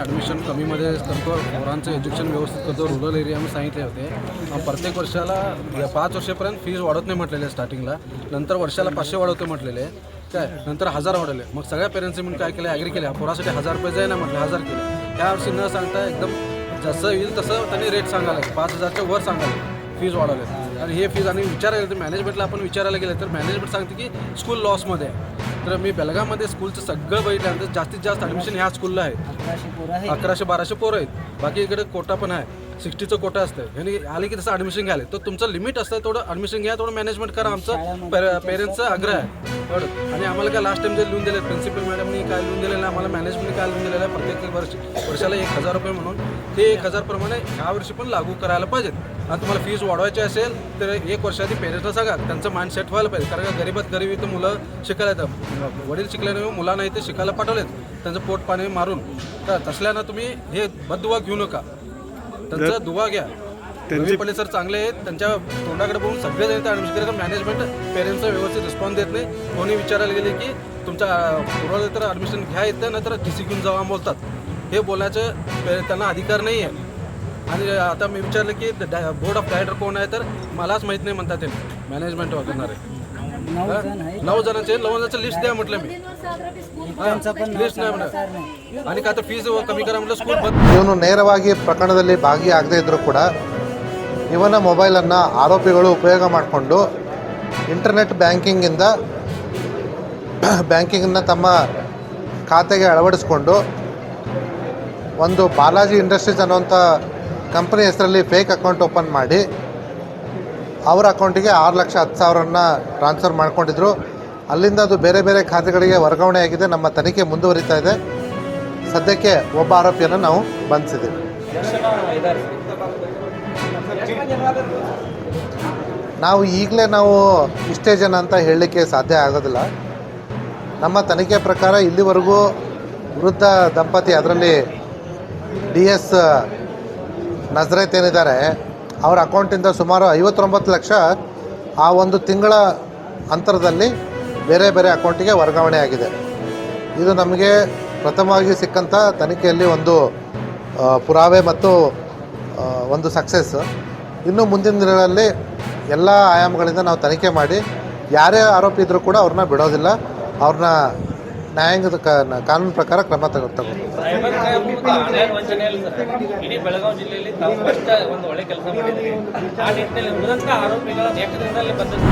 Admission कमीमध्ये करतो, पोरांचं एज्युकेशन व्यवस्थित करतो रुरल एरियामध्ये सांगितले होते. प्रत्येक वर्षाला 5 वर्षापर्यंत फीज वाढत नाही म्हटलेले स्टार्टिंगला, नंतर वर्षाला 500 वाढवतो म्हटलेले काय, नंतर 1000 वाढवले. मग सगळ्या पेरेंट्सनी म्हणून काय केलं, ॲग्री केल्या पोरासाठी 1000 रुपये जाय ना म्हटलं, 1000 केले. यावर्षी न सांगता एकदम जसं येईल तसं त्यांनी रेट सांगायला 5000च्या वर सांगायला फीज वाढवले. आणि हे फीज आणि विचारायला तर मॅनेजमेंटला आपण विचारायला गेलं तर मॅनेजमेंट सांगते की स्कूल लॉसमध्ये आहे. तर मी बेलगावमध्ये स्कूलचं सगळं बघितल्यानंतर जास्तीत जास्त ॲडमिशन ह्या स्कूलला आहे. 1100-1200 पोरं आहेत. बाकी इकडे कोटा पण आहे, 60चं कोटा असतं. ह्यांनी आले की तसं ॲडमिशन घ्यायला तर तुमचं लिमिट असतं तेवढं ॲडमिशन घ्या, थोडं मॅनेजमेंट करा. आमचं पेरेंट्सचा आग्रह आहे एवढं. आणि आम्हाला काय लास्ट टाइम जे लिहून दिले प्रिन्सिपल मॅडमनी काय लिहून दिलेलं आहे, आम्हाला मॅनेजमेंटने काय लिहून दिलेलं आहे, प्रत्येक वर्षाला 1000 रुपये म्हणून ते 1000 प्रमाणे ह्यावर्षी पण लागू करायला पाहिजेत. आणि तुम्हाला फीज वाढवायची असेल तर 1 वर्ष आधी पेरेंट्सला सांगा, त्यांचं माइंड सेट व्हायला पाहिजे. कारण का गरीबात गरीब इथं मुलं शिकायला येतात, वडील शिकल्याने मुलांना इथे शिकायला पाठवलेत, त्यांचं पोट पाणी मारून. तर तसल्यानं तुम्ही हे बददुवा घेऊ नका, त्यांचा दुवा घ्या. पहिले सर चांगले आहेत, त्यांच्या तोंडाकडे बघून सगळे जण ॲडमिशन करायचं. मॅनेजमेंट पेरेंट्सचा व्यवस्थित रिस्पॉन्स देत नाही. कोणी विचारायला गेले की तुमच्या पूर्वाला तर ॲडमिशन घ्या येतं, नंतर TC घेऊन जावा बोलतात. हे बोलायचं त्यांना अधिकार नाही आहे. आणि आता मी विचारलं की बोर्ड ऑफ डायरेक्टर कोण आहे, तर मलाच माहीत नाही म्हणतात. ते मॅनेजमेंट करणारे 9 जणांचे 9 जणांचं लिस्ट द्या म्हटलं मी, लिस्ट नाही म्हटलं. आणि का तर ಫೀಸ್ ಕಮ್ಮಿ ಕರ म्हटलं ಸ್ಕೂಲ್ ಬಂದ್. ಇವನು ನೇರವಾಗಿ ಪ್ರಕರಣದಲ್ಲಿ ಭಾಗಿಯಾಗದೇ ಇದ್ದರೂ ಕೂಡ ಇವನ ಮೊಬೈಲನ್ನು ಆರೋಪಿಗಳು ಉಪಯೋಗ ಮಾಡಿಕೊಂಡು ಇಂಟರ್ನೆಟ್ ಬ್ಯಾಂಕಿಂಗನ್ನು ತಮ್ಮ ಖಾತೆಗೆ ಅಳವಡಿಸ್ಕೊಂಡು ಒಂದು ಬಾಲಾಜಿ ಇಂಡಸ್ಟ್ರೀಸ್ ಅನ್ನುವಂಥ ಕಂಪನಿ ಹೆಸರಲ್ಲಿ ಫೇಕ್ ಅಕೌಂಟ್ ಓಪನ್ ಮಾಡಿ ಅವರ ಅಕೌಂಟಿಗೆ 6,10,000 ಟ್ರಾನ್ಸ್ಫರ್ ಮಾಡ್ಕೊಂಡಿದ್ರು. ಅಲ್ಲಿಂದ ಅದು ಬೇರೆ ಬೇರೆ ಖಾತೆಗಳಿಗೆ ವರ್ಗಾವಣೆ ಆಗಿದೆ. ನಮ್ಮ ತನಿಖೆ ಮುಂದುವರಿತಾ ಇದೆ. ಸದ್ಯಕ್ಕೆ ಒಬ್ಬ ಆರೋಪಿಯನ್ನು ನಾವು ಬಂಧಿಸಿದ್ದೀವಿ. ನಾವು ಈಗಲೇ ಇಷ್ಟೇ ಜನ ಅಂತ ಹೇಳಲಿಕ್ಕೆ ಸಾಧ್ಯ ಆಗೋದಿಲ್ಲ. ನಮ್ಮ ತನಿಖೆ ಪ್ರಕಾರ ಇಲ್ಲಿವರೆಗೂ ವೃದ್ಧ ದಂಪತಿ, ಅದರಲ್ಲಿ DS ನಜರೇತ್ ಏನಿದ್ದಾರೆ, ಅವರ ಅಕೌಂಟಿಂದ ಸುಮಾರು 59 ಲಕ್ಷ ಆ ಒಂದು ತಿಂಗಳ ಅಂತರದಲ್ಲಿ ಬೇರೆ ಬೇರೆ ಅಕೌಂಟಿಗೆ ವರ್ಗಾವಣೆ ಆಗಿದೆ. ಇದು ನಮಗೆ ಪ್ರಥಮವಾಗಿ ಸಿಕ್ಕಂಥ ತನಿಖೆಯಲ್ಲಿ ಒಂದು ಪುರಾವೆ ಮತ್ತು ಒಂದು ಸಕ್ಸಸ್. ಇನ್ನು ಮುಂದಿನ ದಿನಗಳಲ್ಲಿ ಎಲ್ಲ ಆಯಾಮಗಳಿಂದ ನಾವು ತನಿಖೆ ಮಾಡಿ ಯಾರೇ ಆರೋಪಿ ಇದ್ದರೂ ಕೂಡ ಅವ್ರನ್ನ ಬಿಡೋದಿಲ್ಲ. ಅವ್ರನ್ನ ನ್ಯಾಯಾಂಗದ ಕಾನೂನು ಪ್ರಕಾರ ಕ್ರಮ ತಗೊಳ್ತೀವಿ. ಇಡೀ ಬೆಳಗಾವಿ ಜಿಲ್ಲೆಯಲ್ಲಿ ತಾವು ಫಸ್ಟ್ ಒಂದು ಒಳ್ಳೆ ಕೆಲಸ ಮಾಡಿದ್ದೀರಿ. ಆ ನಿಟ್ಟಿನಲ್ಲಿ ಉಳಿದಂಥ ಆರೋಪಿಗಳ ಏಕದಿನದಲ್ಲಿ ಬಂದ